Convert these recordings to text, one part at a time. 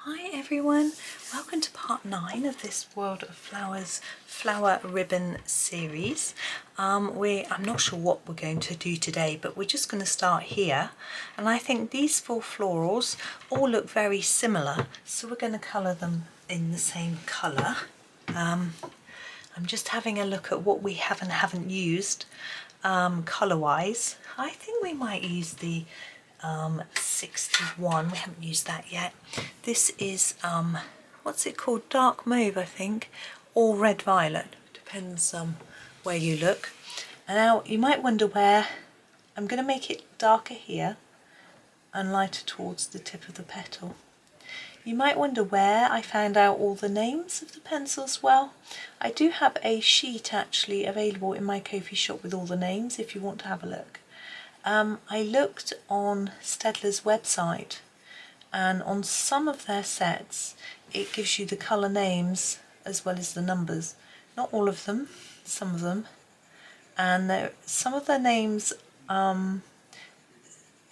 Hi everyone, welcome to part 9 of this World of Flowers flower ribbon series. I'm not sure what we're going to do today, but we're just going to start here, and I think these 4 florals all look very similar, so we're going to colour them in the same colour. I'm just having a look at what we have and haven't used colour wise. I think we might use the 61, we haven't used that yet. This is what's it called, dark mauve I think, or red violet, depends where you look. And now you might wonder where I'm going to make it darker here and lighter towards the tip of the petal. You might wonder where I found out all the names of the pencils. Well, I do have a sheet actually available in my Ko-fi shop with all the names if you want to have a look. I looked on Staedtler's website, and on some of their sets it gives you the colour names as well as the numbers. Not all of them, some of them. And some of the names,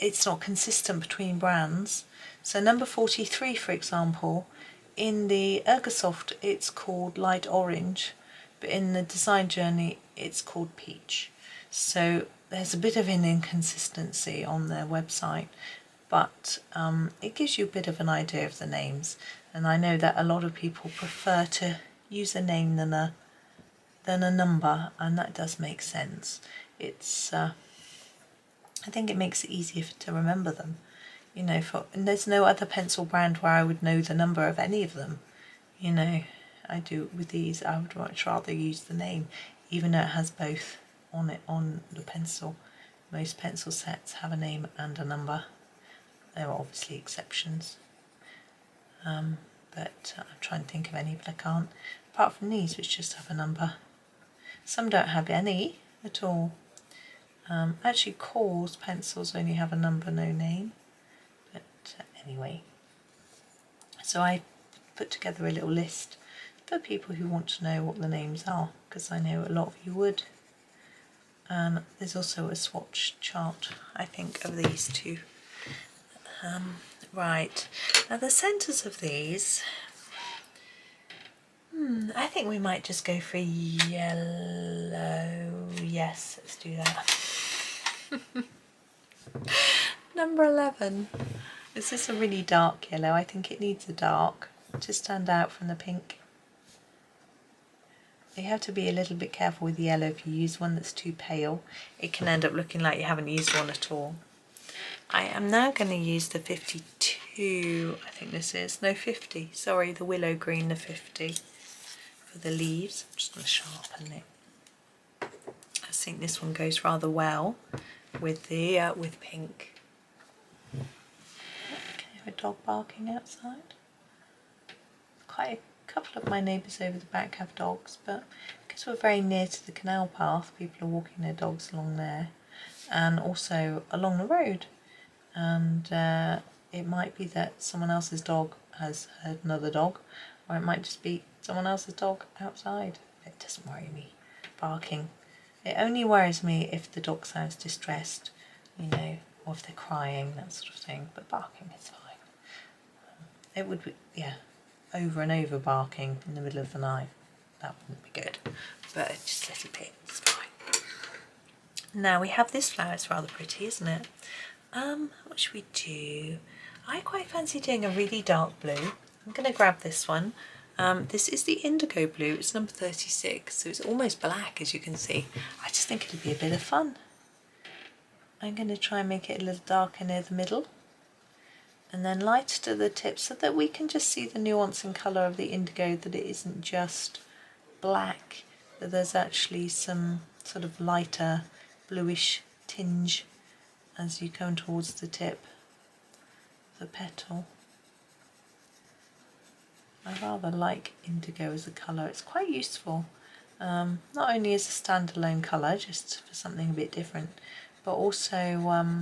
it's not consistent between brands. So number 43, for example, in the Ergosoft it's called light orange, but in the Design Journey it's called peach. So there's a bit of an inconsistency on their website, but it gives you a bit of an idea of the names. And I know that a lot of people prefer to use a name than a number, and that does make sense. It's I think it makes it easier to remember them. You know, and there's no other pencil brand where I would know the number of any of them. You know, I do with these. I would much rather use the name, even though it has both on it on the pencil. Most pencil sets have a name and a number. There are obviously exceptions, but I'm trying to think of any, but I can't. Apart from these, which just have a number. Some don't have any at all. Actually, Core's pencils only have a number, no name. But anyway, so I put together a little list for people who want to know what the names are, because I know a lot of you would. And there's also a swatch chart, I think, of these two. Right, now the centres of these, I think we might just go for yellow. Yes, let's do that. Number 11. This is a really dark yellow. I think it needs a dark to stand out from the pink. You have to be a little bit careful with yellow. If you use one that's too pale, it can end up looking like you haven't used one at all. I am now going to use the 52, I think this is, no 50, sorry, the willow green, the 50 for the leaves. I'm just going to sharpen it. I think this one goes rather well with the with pink. Can you hear a dog barking outside? Quite a couple of my neighbours over the back have dogs, but because we're very near to the canal path, people are walking their dogs along there, and also along the road. And it might be that someone else's dog has heard another dog, or it might just be someone else's dog outside. It doesn't worry me, barking. It only worries me if the dog sounds distressed, you know, or if they're crying, that sort of thing, but barking is fine. It would be, yeah, over and over barking in the middle of the night, that wouldn't be good, but just let it be, it's fine. Now we have this flower, it's rather pretty, isn't it? What should we do? I quite fancy doing a really dark blue. I'm going to grab this one. This is the Indigo blue, it's number 36, so it's almost black, as you can see. I just think it'll be a bit of fun. I'm going to try and make it a little darker near the middle, and then lighter to the tip, so that we can just see the nuance and colour of the indigo, that it isn't just black, that there's actually some sort of lighter bluish tinge as you come towards the tip of the petal. I rather like indigo as a colour, it's quite useful, not only as a standalone colour, just for something a bit different, but also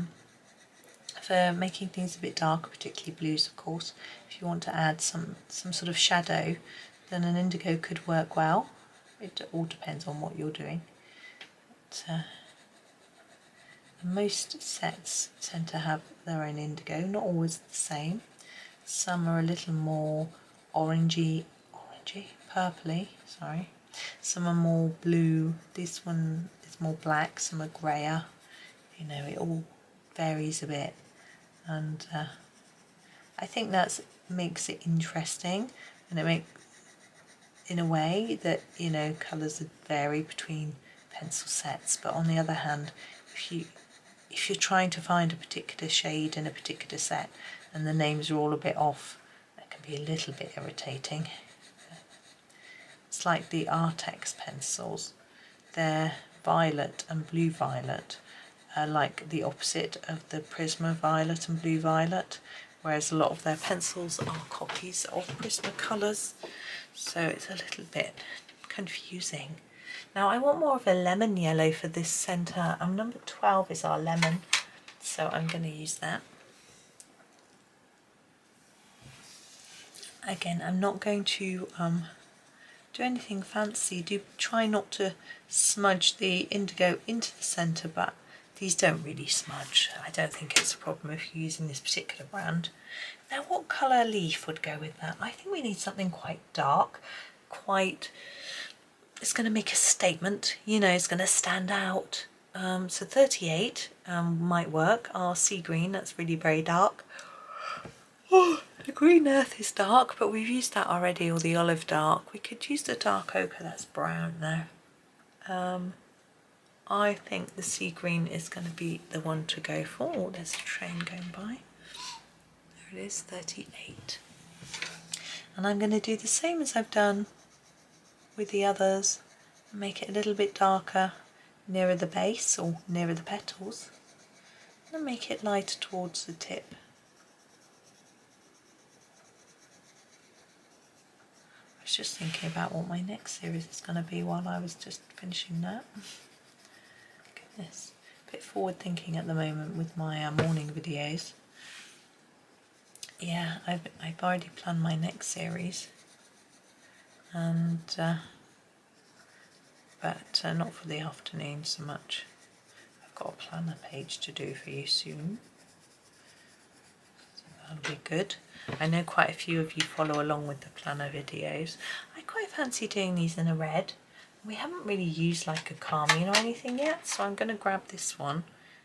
for making things a bit darker, particularly blues of course. If you want to add some sort of shadow, then an indigo could work well. It all depends on what you're doing. But, most sets tend to have their own indigo, not always the same. Some are a little more orangey, purpley, sorry. Some are more blue. This one is more black, some are grayer. You know, it all varies a bit. And I think that makes it interesting, and it makes, in a way, that, you know, colours vary between pencil sets. But on the other hand, if you're trying to find a particular shade in a particular set and the names are all a bit off, that can be a little bit irritating. It's like the Artex pencils. They're violet and blue violet, like the opposite of the Prisma violet and blue violet, whereas a lot of their pencils are copies of Prisma colours, so it's a little bit confusing. Now I want more of a lemon yellow for this centre. Number 12 is our lemon, so I'm going to use that. Again, I'm not going to do anything fancy. Do try not to smudge the indigo into the centre, but these don't really smudge. I don't think it's a problem if you're using this particular brand. Now, what colour leaf would go with that? I think we need something quite dark, it's going to make a statement, you know, it's going to stand out. So 38 might work. Our sea green, that's really very dark. Oh, the green earth is dark, but we've used that already, or the olive dark. We could use the dark ochre, that's brown now. I think the sea green is going to be the one to go for. Oh, there's a train going by. There it is, 38. And I'm going to do the same as I've done with the others, make it a little bit darker nearer the base or nearer the petals, and make it lighter towards the tip. I was just thinking about what my next series is going to be while I was just finishing that. Goodness, a bit forward thinking at the moment with my morning videos. Yeah, I've already planned my next series, and but not for the afternoon so much. I've got a planner page to do for you soon, so that'll be good. I know quite a few of you follow along with the planner videos. I quite fancy doing these in a red. We haven't really used like a carmine or anything yet, so I'm going to grab this one,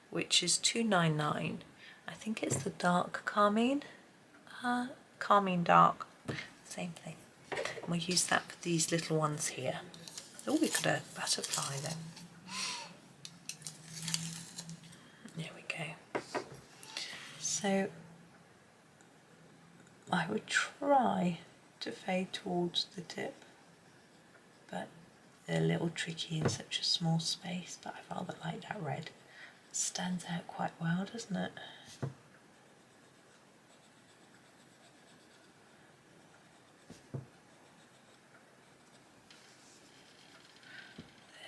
which is $2.99. I think it's the dark carmine. Carmine dark, same thing. And we'll use that for these little ones here. Oh, we've got a butterfly then. There we go. So I would try to fade towards the tip, but they're a little tricky in such a small space, but I rather like that red. It stands out quite well, doesn't it?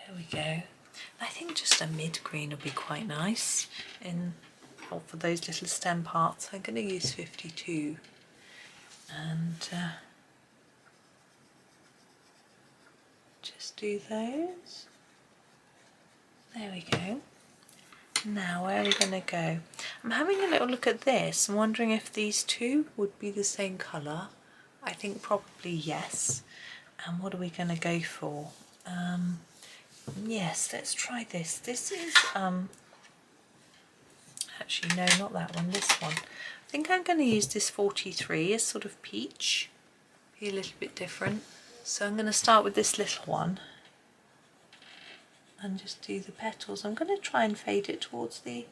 There we go. I think just a mid green would be quite nice for those little stem parts. I'm going to use 52 and just do those. There we go. Now where are we going to go? I'm having a little look at this. I'm wondering if these two would be the same colour. I think probably yes. And what are we going to go for? Yes, let's try this. This is actually no, not that one, this one. I think I'm going to use this 43 as sort of peach, be a little bit different. So I'm going to start with this little one and just do the petals. I'm going to try and fade it towards the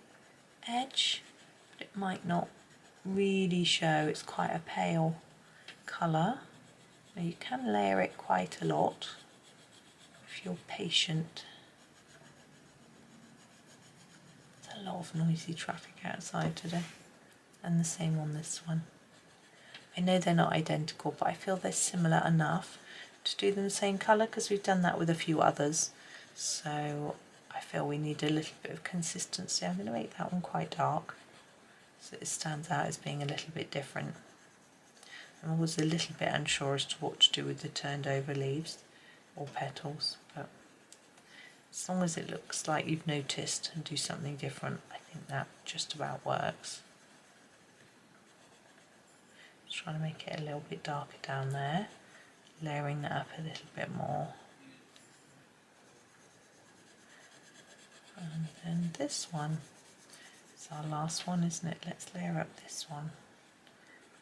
edge, but it might not really show. It's quite a pale colour. Now you can layer it quite a lot if you're patient. There's a lot of noisy traffic outside today, and the same on this one. I know they're not identical, but I feel they're similar enough to do them the same colour, because we've done that with a few others. So I feel we need a little bit of consistency. I'm going to make that one quite dark so it stands out as being a little bit different. I'm always a little bit unsure as to what to do with the turned over leaves or petals, but as long as it looks like you've noticed and do something different, I think that just about works. Just trying to make it a little bit darker down there, layering that up a little bit more. And then this one is our last one, isn't it? Let's layer up this one.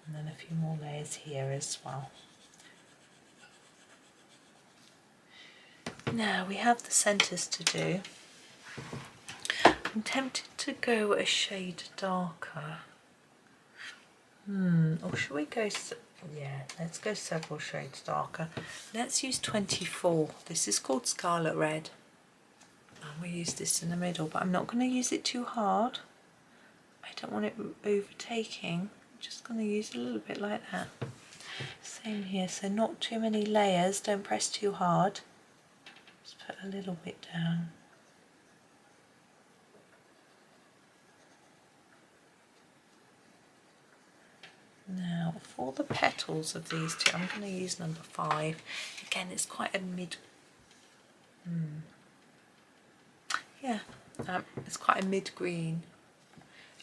And then a few more layers here as well. Now we have the centres to do. I'm tempted to go a shade darker. Or should we go, yeah, let's go several shades darker. Let's use 24. This is called Scarlet Red. And we use this in the middle, but I'm not going to use it too hard. I don't want it overtaking. I'm just going to use a little bit like that. Same here, so not too many layers, don't press too hard. Just put a little bit down. Now for the petals of these two, I'm going to use number 5. Again, it's quite a it's quite a mid-green.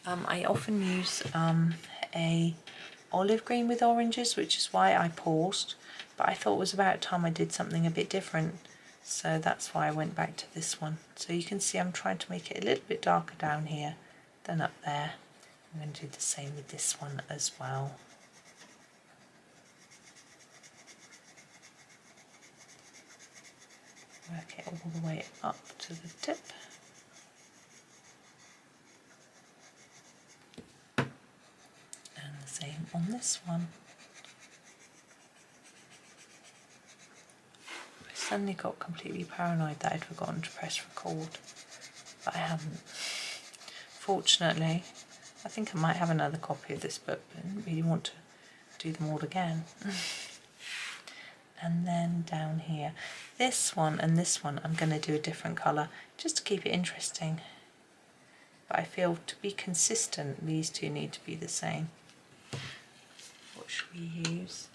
I often use a olive green with oranges, which is why I paused, but I thought it was about time I did something a bit different, so that's why I went back to this one. So you can see I'm trying to make it a little bit darker down here than up there. I'm going to do the same with this one as well. Work it all the way up to the tip. And the same on this one. I suddenly got completely paranoid that I'd forgotten to press record, but I haven't. Fortunately, I think I might have another copy of this book, but I didn't really want to do them all again. And then down here, this one and this one, I'm going to do a different colour just to keep it interesting. But I feel to be consistent, these two need to be the same. What should we use?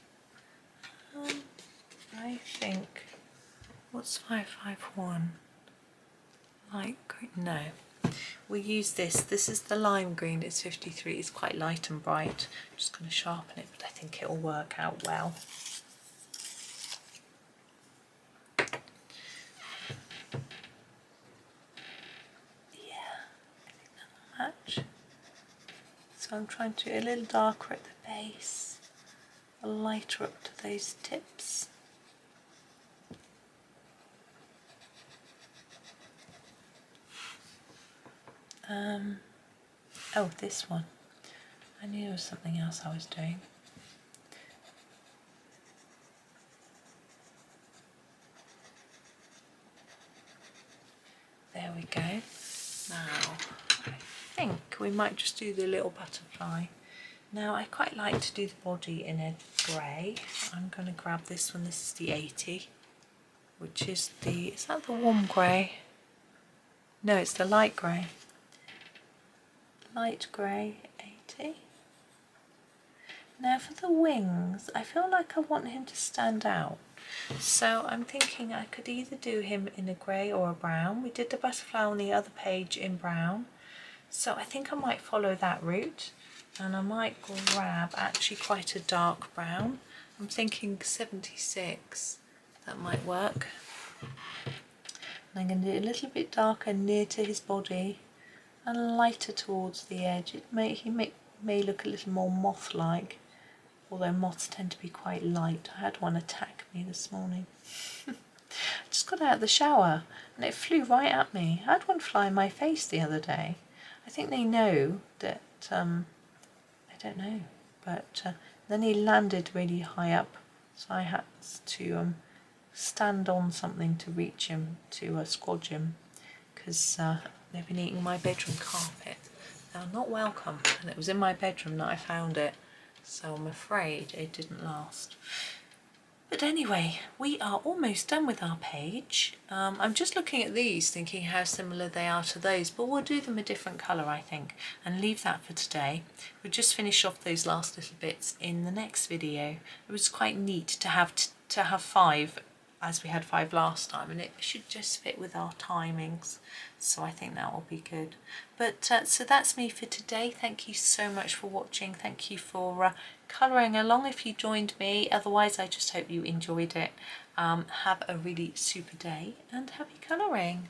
I think, what's 551? Light green? No. We use this. This is the lime green. It's 53. It's quite light and bright. I'm just going to sharpen it, but I think it'll work out well. Match. So I'm trying to do a little darker at the base, a lighter up to those tips. Oh, this one. I knew there was something else I was doing. There we go. Now, I think we might just do the little butterfly. Now, I quite like to do the body in a grey. I'm going to grab this one. This is the 80, which is the, is that the warm grey? No, it's the light grey. Light grey 80. Now for the wings, I feel like I want him to stand out. So I'm thinking I could either do him in a grey or a brown. We did the butterfly on the other page in brown. So I think I might follow that route, and I might grab actually quite a dark brown. I'm thinking 76, that might work. And I'm going to do a little bit darker near to his body and lighter towards the edge. He may look a little more moth-like, although moths tend to be quite light. I had one attack me this morning. I just got out of the shower and it flew right at me. I had one fly in my face the other day. I think they know that, I don't know, but then he landed really high up, so I had to stand on something to reach him, to squodge him, because they've been eating my bedroom carpet. They're not welcome, and it was in my bedroom that I found it, so I'm afraid it didn't last. But anyway, we are almost done with our page. I'm just looking at these thinking how similar they are to those, but we'll do them a different colour, I think, and leave that for today. We'll just finish off those last little bits in the next video. It was quite neat to have 5 as we had 5 last time, and it should just fit with our timings, so I think that will be good. But so that's me for today. Thank you so much for watching. Thank you for colouring along if you joined me. Otherwise, I just hope you enjoyed it. Have a really super day and happy colouring.